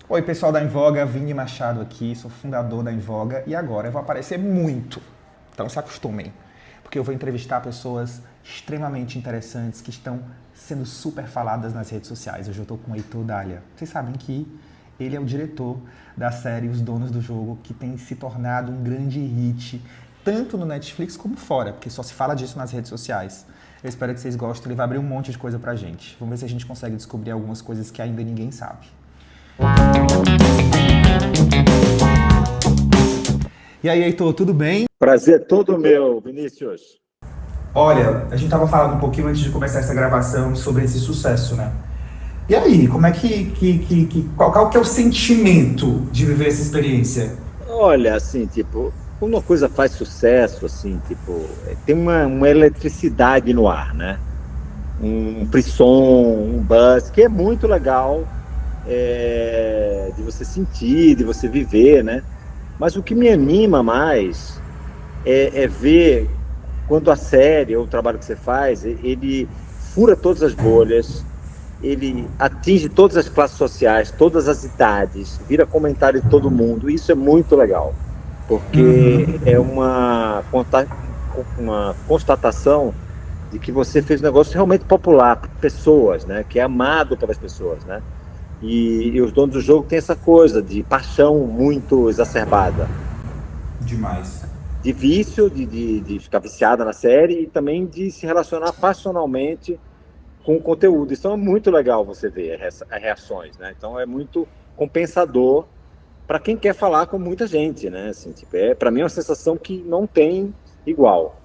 Oi, pessoal da Invoga, Vini Machado aqui, sou fundador da Invoga e agora eu vou aparecer muito. Então se acostumem, porque eu vou entrevistar pessoas extremamente interessantes que estão sendo super faladas nas redes sociais. Hoje eu estou com o Heitor Dália. Vocês sabem que ele é o diretor da série Os Donos do Jogo, que tem se tornado um grande hit, tanto no Netflix como fora, porque só se fala disso nas redes sociais. Eu espero que vocês gostem, ele vai abrir um monte de coisa pra gente. Vamos ver se a gente consegue descobrir algumas coisas que ainda ninguém sabe. E aí, Heitor, tudo bem? Prazer todo meu, Vinícius. Olha, a gente tava falando um pouquinho antes de começar essa gravação sobre esse sucesso, né? E aí, como é qual que é o sentimento de viver essa experiência? Olha, assim, tipo, quando uma coisa faz sucesso, assim, tipo, tem uma eletricidade no ar, né? Um frisson, um buzz, que é muito legal de você sentir, de você viver, né? Mas o que me anima mais é ver quando a série ou o trabalho que você faz, ele fura todas as bolhas, ele atinge todas as classes sociais, todas as idades, vira comentário de todo mundo. Isso é muito legal, porque é uma constatação de que você fez um negócio realmente popular para pessoas, né? Que é amado pelas pessoas, né? E os donos do jogo têm essa coisa de paixão muito exacerbada, Demais. de vício, de ficar viciada na série e também de se relacionar passionalmente com o conteúdo. Isso é muito legal você ver as reações, né? Então é muito compensador para quem quer falar com muita gente, né? Assim, tipo, para mim é uma sensação que não tem igual.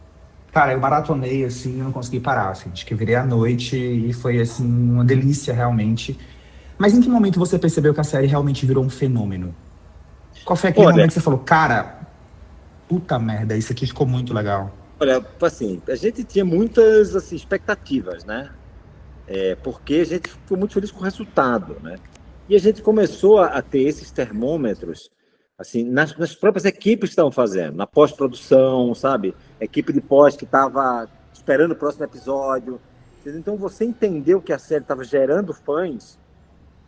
Cara, eu maratonei, assim, eu não consegui parar, assim, acho que eu virei à noite e foi, assim, uma delícia, realmente. Mas em que momento você percebeu que a série realmente virou um fenômeno? Qual foi aquele Olha, momento que você falou, cara, puta merda, isso aqui ficou muito legal? olha, assim, a gente tinha muitas assim, expectativas, né? Porque a gente ficou muito feliz com o resultado, né? E a gente começou a ter esses termômetros, assim, nas próprias equipes que estavam fazendo, na pós-produção, sabe? Equipe de pós que estava esperando o próximo episódio. Então você entendeu que a série estava gerando fãs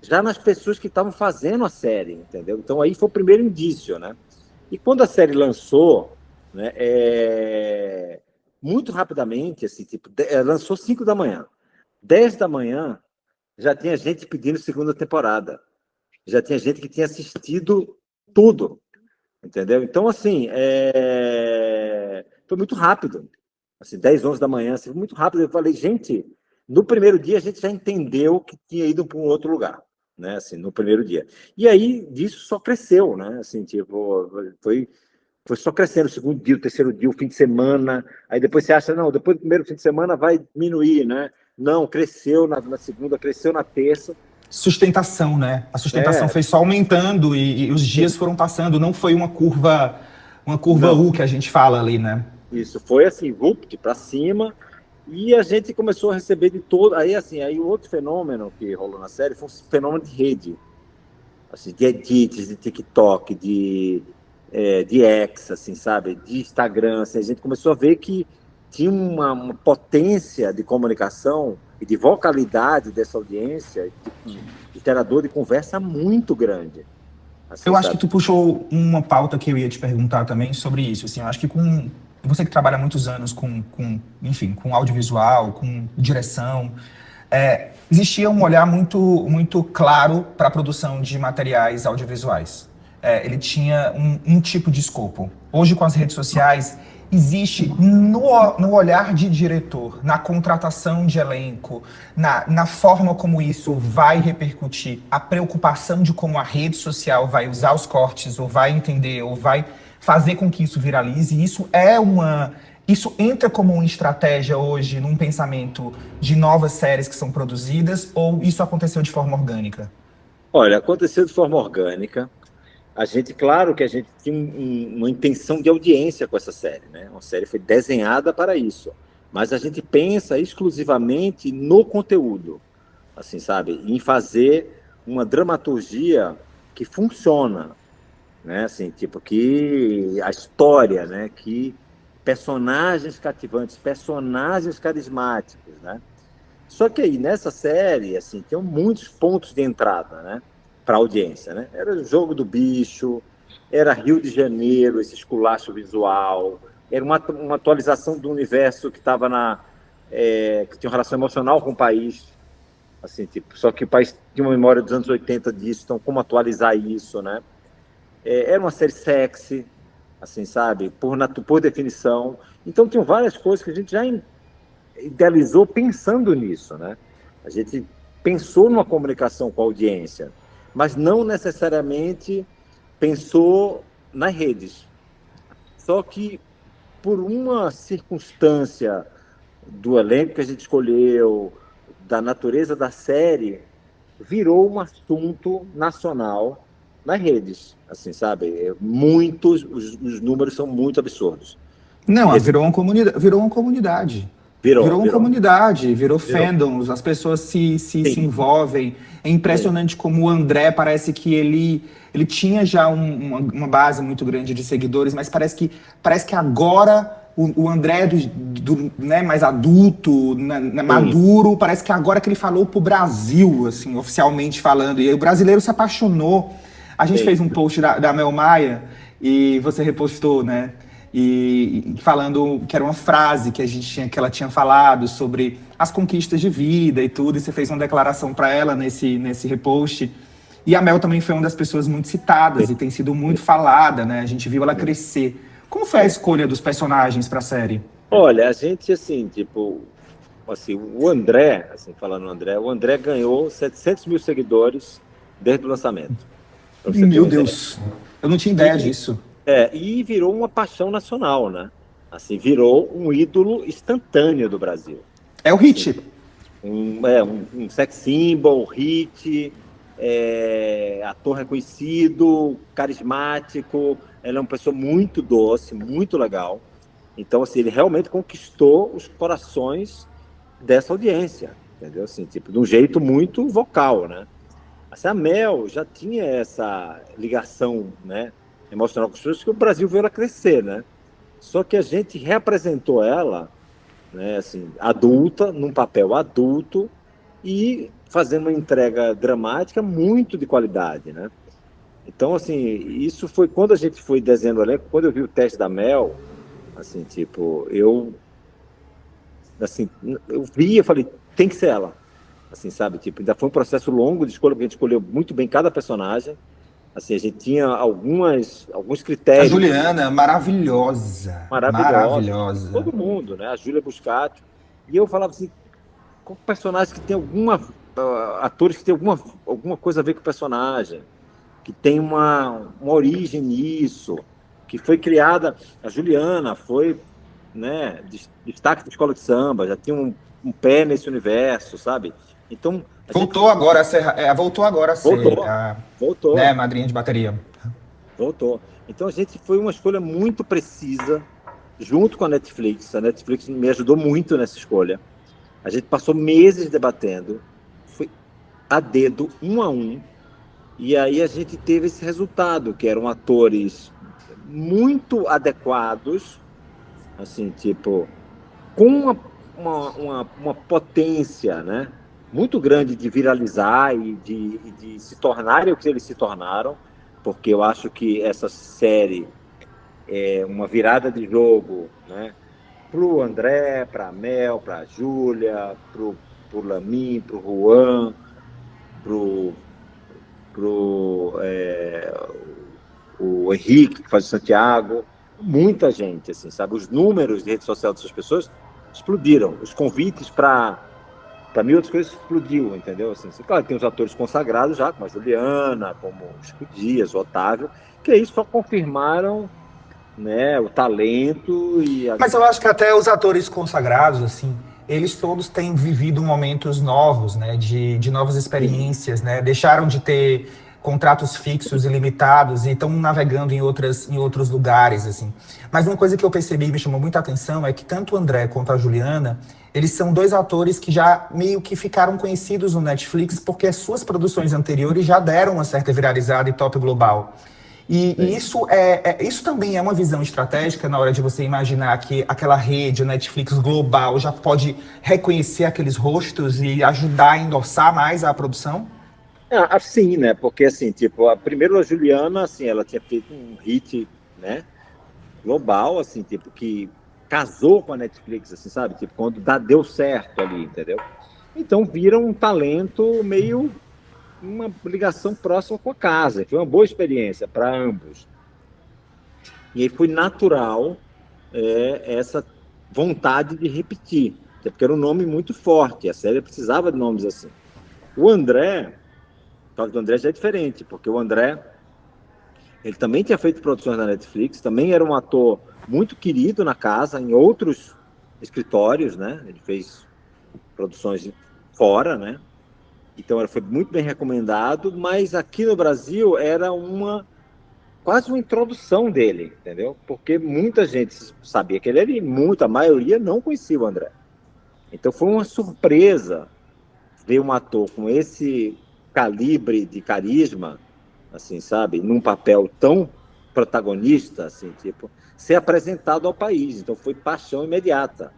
já nas pessoas que estavam fazendo a série, entendeu? Então aí foi o primeiro indício, né? E quando a série lançou, né, muito rapidamente, assim, tipo, lançou 5 da manhã. 10 da manhã já tinha gente pedindo segunda temporada. Já tinha gente que tinha assistido tudo, entendeu? Então, assim, foi muito rápido. Assim, 10, 11 da manhã, assim, muito rápido. Eu falei, gente, no primeiro dia a gente já entendeu que tinha ido para um outro lugar, né? Assim, no primeiro dia. E aí, disso só cresceu, né? Assim, tipo, foi só crescendo o segundo dia, o terceiro dia, o fim de semana. Aí depois você acha, não, depois do primeiro fim de semana vai diminuir, né? Não, cresceu na segunda, cresceu na terça. Sustentação, né? A sustentação É, foi só aumentando e os dias sim. foram passando, não foi uma curva Não, U que a gente fala ali, né? isso foi assim, vupt para cima, e a gente começou a receber de todo. Aí, assim, aí o outro fenômeno que rolou na série foi um fenômeno de rede, assim, de edits, de TikTok, de X, assim, sabe, de Instagram. Assim, a gente começou a ver que tinha uma potência de comunicação e de vocalidade dessa audiência, de gerador de conversa muito grande, assim, Eu acho que sabe? tu puxou uma pauta que eu ia te perguntar também sobre isso. Assim, eu acho que com você que trabalha há muitos anos enfim, com audiovisual, com direção, existia um olhar muito claro para a produção de materiais audiovisuais. Ele tinha um tipo de escopo. Hoje, com as redes sociais, existe no olhar de diretor, na contratação de elenco, na forma como isso vai repercutir, a preocupação de como a rede social vai usar os cortes, ou vai entender, ou vai fazer com que isso viralize. Isso entra como uma estratégia hoje num pensamento de novas séries que são produzidas, ou isso aconteceu de forma orgânica? Olha, aconteceu de forma orgânica. Claro que a gente tinha uma intenção de audiência com essa série, né? Uma série foi desenhada para isso, mas a gente pensa exclusivamente no conteúdo, assim, sabe? Em fazer uma dramaturgia que funciona, né? Assim, tipo que a história, né? Que personagens cativantes, personagens carismáticos, né? Só que aí nessa série, assim, tem muitos pontos de entrada, né? para a audiência, né? Era o Jogo do Bicho, era Rio de Janeiro, esse esculacho visual, era uma atualização do universo que estava que tinha uma relação emocional com o país, assim, tipo, só que o país tinha uma memória dos anos 80 disso, então como atualizar isso, né? Era uma série sexy, assim, sabe? Por definição. Então tinham várias coisas que a gente já idealizou pensando nisso, né? A gente pensou numa comunicação com a audiência, mas não necessariamente pensou nas redes. Só que por uma circunstância do elenco que a gente escolheu, da natureza da série, virou um assunto nacional nas redes, assim, sabe? Os números são muito absurdos. Não, virou uma comunidade. Virou uma comunidade, virou fandoms, as pessoas se envolvem. É impressionante como o André parece que ele tinha já uma base muito grande de seguidores, mas parece que agora o André né, mais adulto, maduro, parece que agora que ele falou pro Brasil, assim, oficialmente falando, e o brasileiro se apaixonou. A gente fez um post da Mel Maia e você repostou, né? E falando que era uma frase que ela tinha falado sobre as conquistas de vida e tudo, e você fez uma declaração para ela nesse repost. E a Mel também foi uma das pessoas muito citadas e tem sido muito falada, né? A gente viu ela crescer. Como foi a escolha dos personagens para a série? Olha, a gente, assim, tipo, assim, o André, assim, falando no André, o André ganhou 700 mil seguidores desde o lançamento. Meu Deus, eu não tinha ideia disso. E virou uma paixão nacional, né? Assim, virou um ídolo instantâneo do Brasil. É o hit. Um sex symbol, hit, ator reconhecido, carismático, ele é uma pessoa muito doce, muito legal. Então, assim, ele realmente conquistou os corações dessa audiência, entendeu? Assim, tipo, de um jeito muito vocal, né? Assim, a Mel já tinha essa ligação, né, emocional com as pessoas, que o Brasil veio ela crescer, né? Só que a gente reapresentou ela, né, assim, adulta, num papel adulto e fazendo uma entrega dramática muito de qualidade, né? Então, assim, isso foi quando a gente foi desenhando o elenco, quando eu vi o teste da Mel, assim, tipo, eu vi e falei, tem que ser ela, assim, sabe? Tipo, ainda foi um processo longo de escolha, porque a gente escolheu muito bem cada personagem. Assim, a gente tinha alguns critérios. A Juliana, maravilhosa. Todo mundo, né? A Júlia Buscati. E eu falava assim, qual personagem que tem atores que tem alguma coisa a ver com o personagem, que tem uma origem nisso, que foi criada. A Juliana foi, né, destaque da escola de samba, já tinha um pé nesse universo, sabe? Então voltou agora a ser voltou, né, madrinha de bateria. Voltou. Então a gente foi uma escolha muito precisa, junto com a Netflix. A Netflix me ajudou muito nessa escolha. A gente passou meses debatendo, foi a dedo, 1 a 1, e aí a gente teve esse resultado, que eram atores muito adequados, assim, tipo, com uma potência, né, muito grande de viralizar e de se tornarem o que eles se tornaram, porque eu acho que essa série é uma virada de jogo, né, para o André, para a Mel, para a Júlia, para o Lamin, para o Juan, o Henrique, que faz o Santiago, muita gente, assim, sabe? Os números de rede social dessas pessoas explodiram, os convites para mil outras coisas explodiu, entendeu? Assim, claro, tem os atores consagrados já, como a Juliana, como o Chico Dias, o Otávio, que aí só confirmaram, né, o talento e... Mas eu acho que até os atores consagrados, assim, eles todos têm vivido momentos novos, né, de novas experiências, né, deixaram de ter contratos fixos e limitados e estão navegando em outros lugares, assim. Mas uma coisa que eu percebi e me chamou muita atenção é que tanto o André quanto a Juliana, eles são 2 atores que já meio que ficaram conhecidos no Netflix porque as suas produções anteriores já deram uma certa viralizada e top global. E isso também é uma visão estratégica na hora de você imaginar que aquela rede, a Netflix global, já pode reconhecer aqueles rostos e ajudar a endossar mais a produção? Assim, né? Porque, assim, tipo, primeiro a Juliana, assim, ela tinha feito um hit, né? Global, assim, tipo, que casou com a Netflix, assim, sabe? Tipo, quando deu certo ali, entendeu? Então, viram um talento meio uma ligação próxima com a casa. Foi uma boa experiência para ambos. E aí foi natural essa vontade de repetir, até porque era um nome muito forte, a série precisava de nomes assim. O André, o caso do André já é diferente, porque o André, ele também tinha feito produções na Netflix, também era um ator muito querido na casa, em outros escritórios, né? Ele fez produções fora, né? Então ele foi muito bem recomendado, mas aqui no Brasil era quase uma introdução dele, entendeu? Porque muita gente sabia que ele era e a maioria não conhecia o André. Então foi uma surpresa ver um ator com esse calibre de carisma, assim, sabe, num papel tão protagonista, assim, tipo, ser apresentado ao país. Então foi paixão imediata,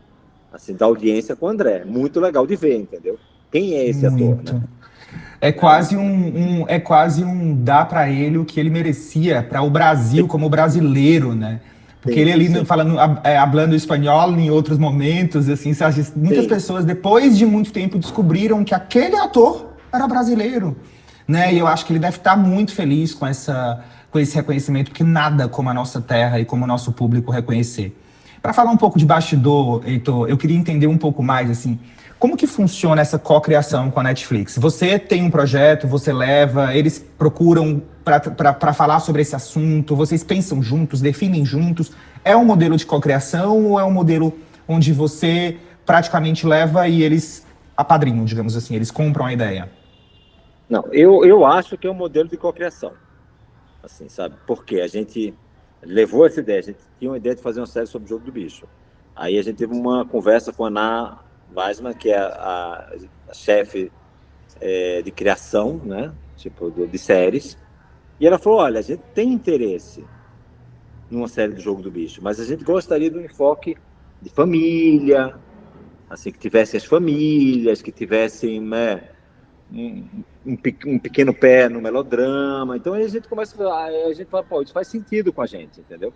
assim, da audiência com o André. Muito legal de ver, entendeu? Quem é esse ator, né? Muito. É quase um dar para ele o que ele merecia para o Brasil como brasileiro, né? Porque ele Sim, ali sim, falando, hablando espanhol em outros momentos, assim, sabe? Muitas sim. pessoas depois de muito tempo descobriram que aquele ator era brasileiro, né? E eu acho que ele deve estar muito feliz com esse reconhecimento, porque nada como a nossa terra e como o nosso público reconhecer. Para falar um pouco de bastidor, Heitor, eu queria entender um pouco mais, assim, como que funciona essa cocriação com a Netflix? Você tem um projeto, você leva, eles procuram para falar sobre esse assunto, vocês pensam juntos, definem juntos. É um modelo de cocriação ou é um modelo onde você praticamente leva e eles apadrinham, digamos assim, eles compram a ideia? Não, eu acho que é um modelo de cocriação, assim, sabe? Porque a gente levou essa ideia, a gente tinha uma ideia de fazer uma série sobre o Jogo do Bicho. Aí a gente teve uma conversa com a Ana Weisman, que é a chefe de criação, né? Tipo, de séries. E ela falou: olha, a gente tem interesse numa série do Jogo do Bicho, mas a gente gostaria de um enfoque de família, assim, que tivesse as famílias, que tivessem, né, um pequeno pé no melodrama. Então aí a gente começa a gente fala, pô, isso faz sentido com a gente, entendeu?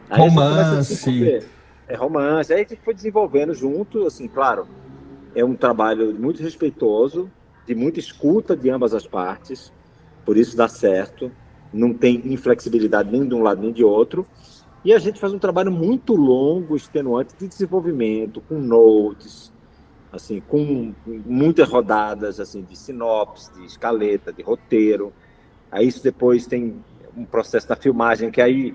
Aí a gente começa a Romance. desenvolver. É romance, aí a gente foi desenvolvendo junto, assim, claro, é um trabalho muito respeitoso, de muita escuta de ambas as partes, por isso dá certo, não tem inflexibilidade nem de um lado nem de outro, e a gente faz um trabalho muito longo, extenuante, de desenvolvimento, com notes, assim, com muitas rodadas, assim, de sinopse, de escaleta, de roteiro. Aí isso depois tem um processo da filmagem que aí,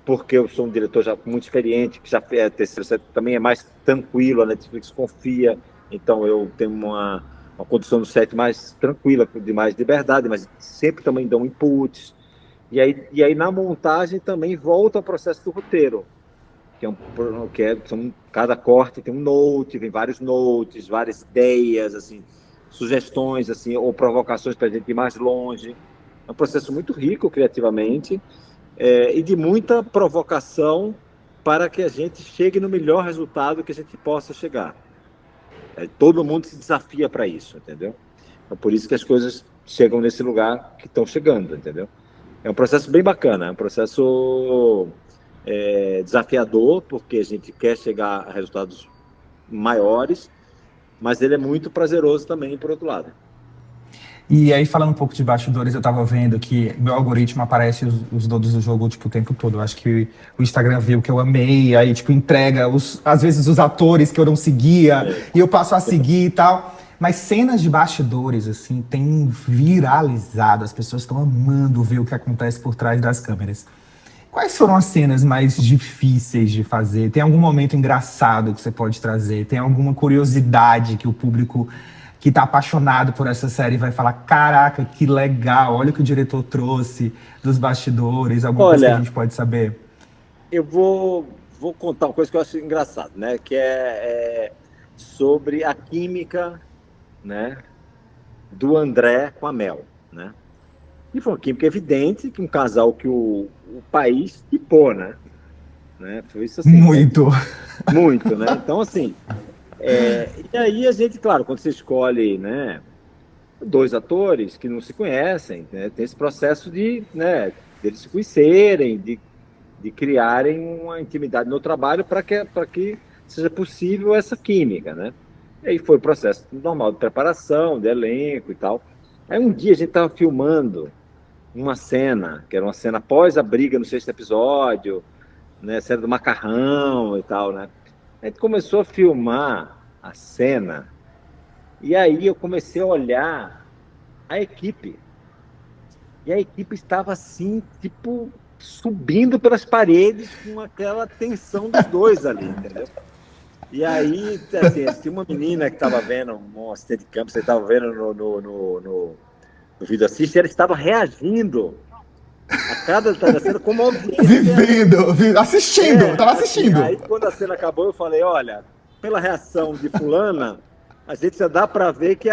porque eu sou um diretor já muito experiente, que já é terceiro, também é mais tranquilo, a Netflix confia, então eu tenho uma condução do set mais tranquila, de mais liberdade, mas sempre também dão inputs. E aí na montagem também volta ao processo do roteiro, cada corte tem um note, vem vários notes, várias ideias, assim, sugestões, assim, ou provocações para a gente ir mais longe. É um processo muito rico criativamente, e de muita provocação para que a gente chegue no melhor resultado que a gente possa chegar. Todo mundo se desafia para isso, entendeu? É por isso que as coisas chegam nesse lugar que estão chegando, entendeu? É um processo bem bacana, é um processo desafiador, porque a gente quer chegar a resultados maiores, mas ele é muito prazeroso também, por outro lado. E aí, falando um pouco de bastidores, eu tava vendo que meu algoritmo aparece os donos do jogo, tipo, o tempo todo. Eu acho que o Instagram viu que eu amei, aí, tipo, entrega, às vezes, os atores que eu não seguia, e eu passo a seguir e tal. Mas cenas de bastidores, assim, tem viralizado. As pessoas estão amando ver o que acontece por trás das câmeras. Quais foram as cenas mais difíceis de fazer? Tem algum momento engraçado que você pode trazer? Tem alguma curiosidade que o público que está apaixonado por essa série vai falar: caraca, que legal, olha o que o diretor trouxe dos bastidores, alguma coisa que a Olha, gente pode saber? eu vou contar uma coisa que eu acho engraçado, né? Que é sobre a química, né, do André com a Mel, né? E foi uma química evidente, que um casal que o país tipou, né? Foi isso assim, Muito. muito, né? Então, assim, e aí a gente, claro, quando você escolhe, né, dois atores que não se conhecem, né? Tem esse processo de, né, deles se conhecerem, de criarem uma intimidade no trabalho para que seja possível essa química, né? E aí foi o processo normal de preparação, de elenco e tal. Aí um dia a gente estava filmando uma cena, que era uma cena após a briga no sexto episódio, né? A cena do macarrão e tal, né? A gente começou a filmar a cena e aí eu comecei a olhar a equipe. E a equipe estava assim, tipo, subindo pelas paredes com aquela tensão dos dois ali, entendeu? E aí, assim, tinha uma menina que estava vendo, um assistente de campo, você estava vendo no vídeo assist, ela estava reagindo a cada cena como audiência. Assistindo, tava Assim, assistindo. aí quando a cena acabou, eu falei, olha, pela reação de fulana, a gente já dá para ver que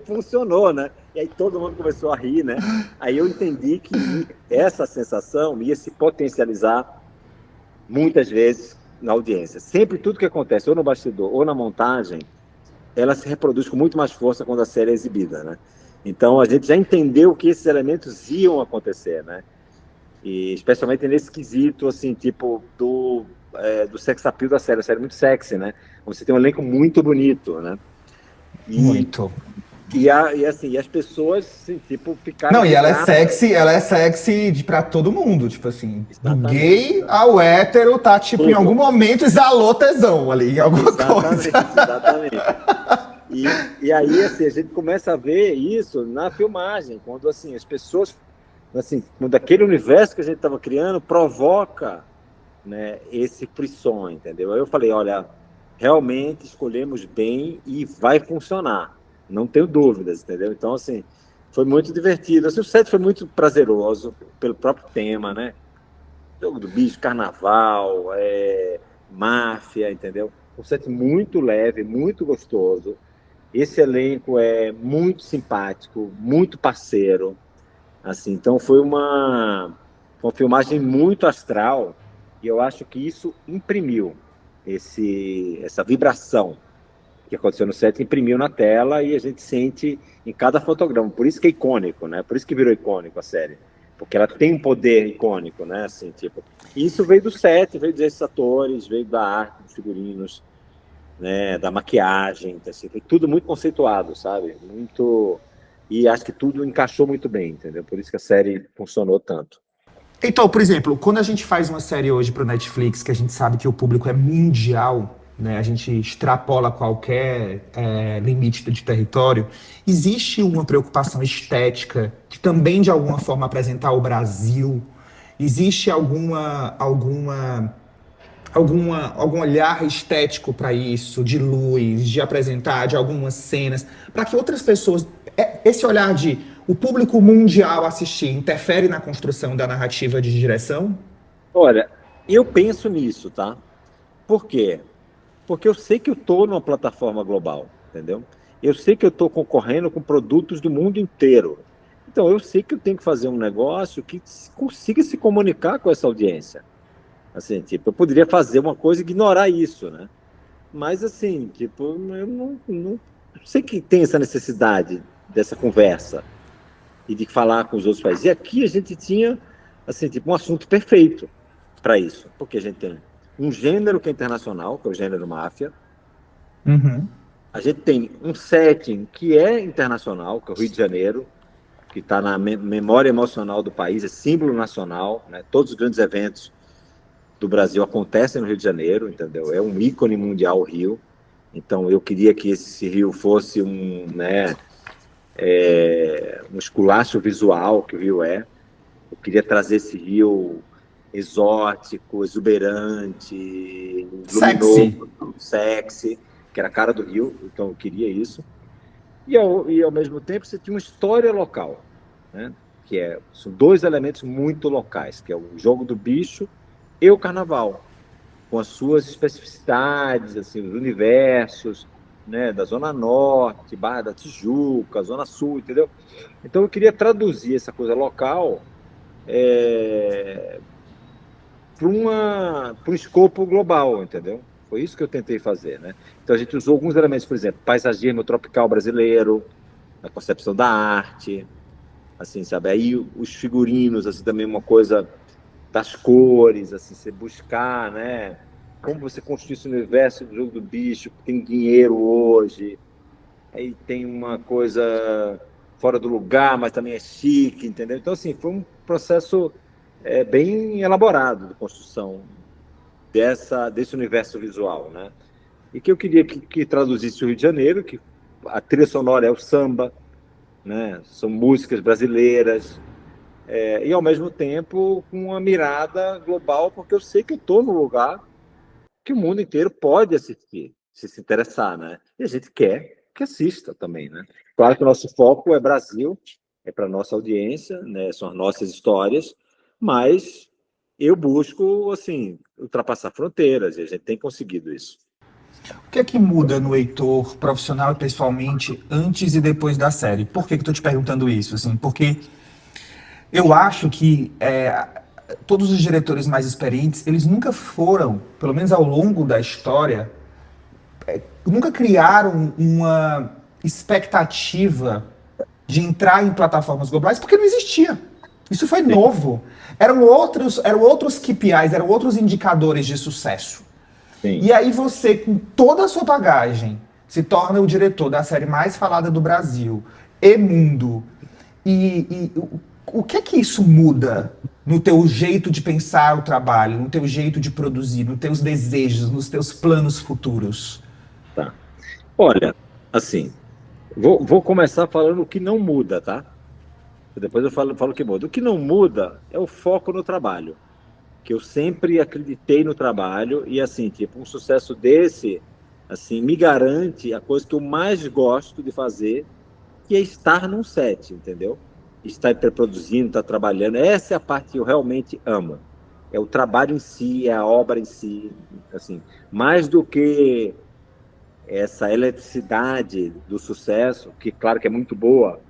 funcionou, né? E aí todo mundo começou a rir, né? Aí eu entendi que essa sensação ia se potencializar muitas vezes na audiência. Sempre tudo que acontece, ou no bastidor ou na montagem, ela se reproduz com muito mais força quando a série é exibida, né? Então a gente já entendeu que esses elementos iam acontecer, né? E especialmente nesse quesito, assim, tipo, do sex appeal da série. A série é muito sexy, né? Você tem um elenco muito bonito, né? Muito. E as pessoas, assim, tipo, ficaram... Não, e ela é sexy pra todo mundo, tipo assim, do gay Exatamente. ao hétero, tá, tipo, Tudo. em algum momento exalou tesão ali, em alguma coisa. Exatamente. E aí, assim, a gente começa a ver isso na filmagem, quando, assim, as pessoas, assim, quando aquele universo que a gente estava criando provoca, né, esse frisson, entendeu? Aí eu falei, olha, realmente escolhemos bem e vai funcionar, não tenho dúvidas, entendeu? Então, assim, foi muito divertido. Assim, o set foi muito prazeroso pelo próprio tema, né? Jogo do bicho, carnaval, máfia, entendeu? Um set muito leve, muito gostoso. Esse elenco é muito simpático, muito parceiro, assim. Então foi uma filmagem muito astral e eu acho que isso imprimiu essa vibração que aconteceu no set, imprimiu na tela e a gente sente em cada fotograma. Por isso que é icônico, né? Por isso que virou icônico a série. Porque ela tem um poder icônico, né? Assim, tipo, e isso veio do set, veio desses atores, veio da arte, dos figurinos, né? Da maquiagem, assim, foi tudo muito conceituado, sabe? Muito... E acho que tudo encaixou muito bem, entendeu? Por isso que a série funcionou tanto. Então, por exemplo, quando a gente faz uma série hoje pro Netflix, que a gente sabe que o público é mundial, né, a gente extrapola qualquer limite de território, existe uma preocupação estética de também, de alguma forma, apresentar o Brasil? Existe algum olhar estético para isso, de luz, de apresentar, de algumas cenas, para que outras pessoas. Esse olhar de o público mundial assistir interfere na construção da narrativa de direção? Olha, eu penso nisso, tá? Por quê? Porque eu sei que eu estou numa plataforma global, entendeu? Eu sei que eu estou concorrendo com produtos do mundo inteiro. Então, eu sei que eu tenho que fazer um negócio que consiga se comunicar com essa audiência. Assim, tipo, eu poderia fazer uma coisa e ignorar isso, né? Mas, assim, tipo, eu não sei que tem essa necessidade dessa conversa e de falar com os outros países. E aqui a gente tinha, assim, tipo, um assunto perfeito para isso, porque a gente tem um gênero que é internacional, que é o gênero máfia. Uhum. A gente tem um setting que é internacional, que é o Rio de Janeiro, que está na memória emocional do país, é símbolo nacional, né? Todos os grandes eventos do Brasil acontecem no Rio de Janeiro, entendeu? É um ícone mundial o Rio. Então eu queria que esse Rio fosse um esculacho visual que o Rio é. Eu queria trazer esse Rio exótico, exuberante, Sexy. luminoso, sexy, que era a cara do Rio, então eu queria isso. E ao mesmo tempo você tinha uma história local, né? São dois elementos muito locais, que é o jogo do bicho e o carnaval, com as suas especificidades, assim, os universos, né, da Zona Norte, Barra da Tijuca, Zona Sul, entendeu? Então eu queria traduzir essa coisa local para um escopo global, entendeu? Foi isso que eu tentei fazer, né? Então a gente usou alguns elementos, por exemplo, paisagismo tropical brasileiro, na concepção da arte, assim, sabe? Aí os figurinos, assim, também uma coisa das cores, assim, você buscar, né? Como você construir esse universo do Jogo do Bicho, que tem dinheiro hoje, aí tem uma coisa fora do lugar, mas também é chique, entendeu? Então, assim, foi um processo bem elaborado de construção desse universo visual, né? E que eu queria que traduzisse o Rio de Janeiro, que a trilha sonora é o samba, né? São músicas brasileiras, e ao mesmo tempo com uma mirada global, porque eu sei que eu estou no lugar que o mundo inteiro pode assistir, se interessar, né? E a gente quer que assista também, né? Claro que o nosso foco é Brasil, é para nossa audiência, né? São as nossas histórias, mas eu busco, assim, ultrapassar fronteiras, e a gente tem conseguido isso. O que é que muda no Heitor, profissional e pessoalmente, antes e depois da série? Por que eu estou te perguntando isso? Assim, porque eu acho que todos os diretores mais experientes, eles nunca foram, pelo menos ao longo da história, nunca criaram uma expectativa de entrar em plataformas globais, porque não existia. Isso foi novo. Eram outros KPIs, eram outros indicadores de sucesso. Sim. E aí você, com toda a sua bagagem, se torna o diretor da série mais falada do Brasil, e mundo. E o que é que isso muda no teu jeito de pensar o trabalho, no teu jeito de produzir, nos teus desejos, nos teus planos futuros? Tá. Olha, assim, vou começar falando o que não muda, tá? Depois eu falo o que muda. O que não muda é o foco no trabalho, que eu sempre acreditei no trabalho e, assim, tipo, um sucesso desse, assim, me garante a coisa que eu mais gosto de fazer, que é estar num set, entendeu? Estar produzindo, estar trabalhando. Essa é a parte que eu realmente amo. É o trabalho em si, é a obra em si, assim, mais do que essa eletricidade do sucesso, que claro que é muito boa,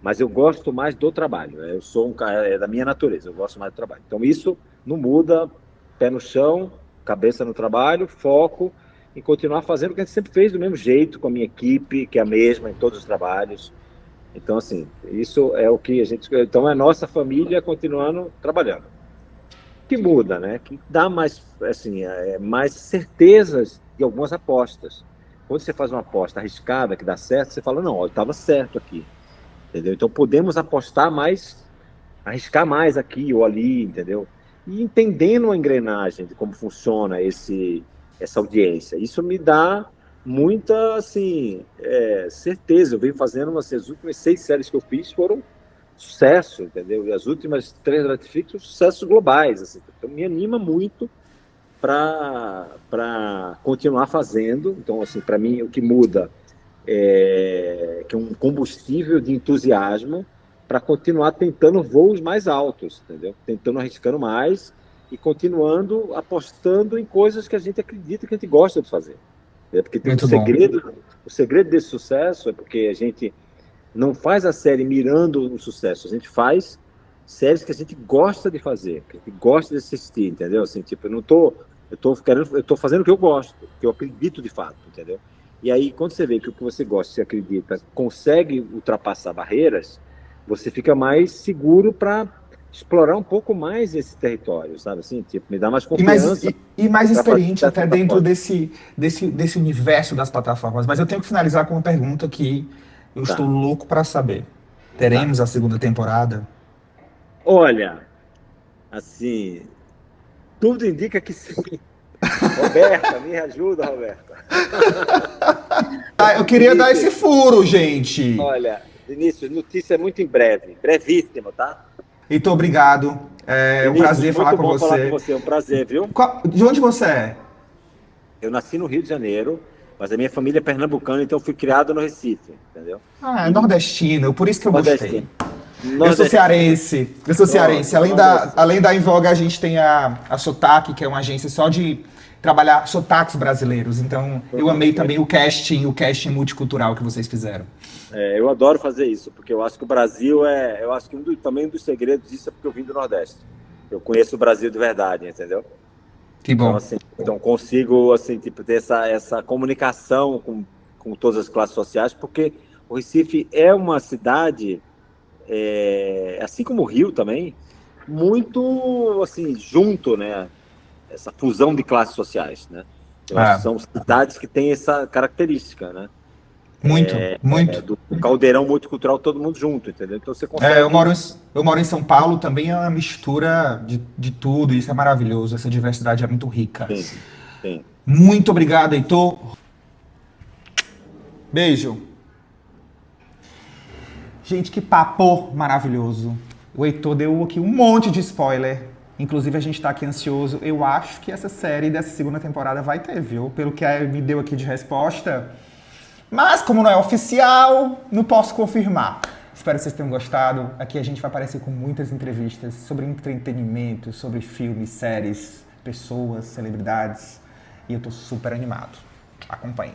mas eu gosto mais do trabalho. Eu sou um cara, é da minha natureza, eu gosto mais do trabalho. Então isso não muda, pé no chão, cabeça no trabalho, foco em continuar fazendo o que a gente sempre fez do mesmo jeito, com a minha equipe, que é a mesma em todos os trabalhos. Então, assim, isso é o que a gente... Então, é a nossa família continuando trabalhando. Que muda, né? Que dá mais, assim, mais certezas de algumas apostas. Quando você faz uma aposta arriscada, que dá certo, você fala, não, ó, eu estava certo aqui, entendeu? Então, podemos apostar mais, arriscar mais aqui ou ali, entendeu? E entendendo a engrenagem de como funciona essa audiência. Isso me dá muita, assim, certeza. Eu venho fazendo as últimas 6 séries que eu fiz foram sucesso, entendeu? E as últimas 3 da Netflix são sucessos globais, assim. Então me anima muito para continuar fazendo. Então, assim, para mim o que muda é que é um combustível de entusiasmo para continuar tentando voos mais altos, entendeu? Tentando arriscando mais e continuando apostando em coisas que a gente acredita, que a gente gosta de fazer. Porque tem o segredo desse sucesso é porque a gente não faz a série mirando no sucesso, a gente faz séries que a gente gosta de fazer, que a gente gosta de assistir, entendeu? Assim, tipo, eu tô fazendo o que eu gosto, que eu acredito de fato, entendeu? E aí, quando você vê que o que você gosta, você acredita, consegue ultrapassar barreiras, você fica mais seguro para explorar um pouco mais esse território, sabe? Assim, tipo, me dá mais confiança. E mais experiente até dentro desse universo das plataformas. Mas eu tenho que finalizar com uma pergunta que eu estou louco para saber. Teremos a segunda temporada? Olha, assim, tudo indica que sim. Roberta, me ajuda, Roberta. Eu queria dar esse furo, gente. Olha, Vinícius, notícia é muito em breve, brevíssimo, tá? Heitor, obrigado. É um prazer falar com você. Falar com você, é um prazer, viu? De onde você é? Eu nasci no Rio de Janeiro, mas a minha família é pernambucana, então eu fui criado no Recife, entendeu? Ah, nordestino, por isso que eu gostei. Eu sou cearense. Além da Invoga, a gente tem a Sotaque, que é uma agência só de trabalhar sotaques brasileiros. Então, eu amei também o casting multicultural que vocês fizeram. Eu adoro fazer isso, porque eu acho que o Brasil eu acho que também um dos segredos disso é porque eu vim do Nordeste. Eu conheço o Brasil de verdade, entendeu? Que bom. Então, assim, consigo, assim, tipo, ter essa comunicação com todas as classes sociais, porque O Recife é uma cidade, assim como o Rio também, muito assim junto, né? Essa fusão de classes sociais, né? Eu acho que Ah, são cidades que têm essa característica, né? muito, muito. Do caldeirão multicultural, todo mundo junto, entendeu? Então você É, consegue. eu moro em São Paulo, também é uma mistura de tudo, isso é maravilhoso, essa diversidade é muito rica. Sim, sim. Muito obrigado, Heitor. Beijo. Gente, que papo maravilhoso. O Heitor deu aqui um monte de spoiler. Inclusive, a gente tá aqui ansioso. Eu acho que essa série dessa segunda temporada vai ter, viu? Pelo que me deu aqui de resposta. Mas, como não é oficial, não posso confirmar. Espero que vocês tenham gostado. Aqui a gente vai aparecer com muitas entrevistas sobre entretenimento, sobre filmes, séries, pessoas, celebridades. E eu tô super animado. Acompanhe.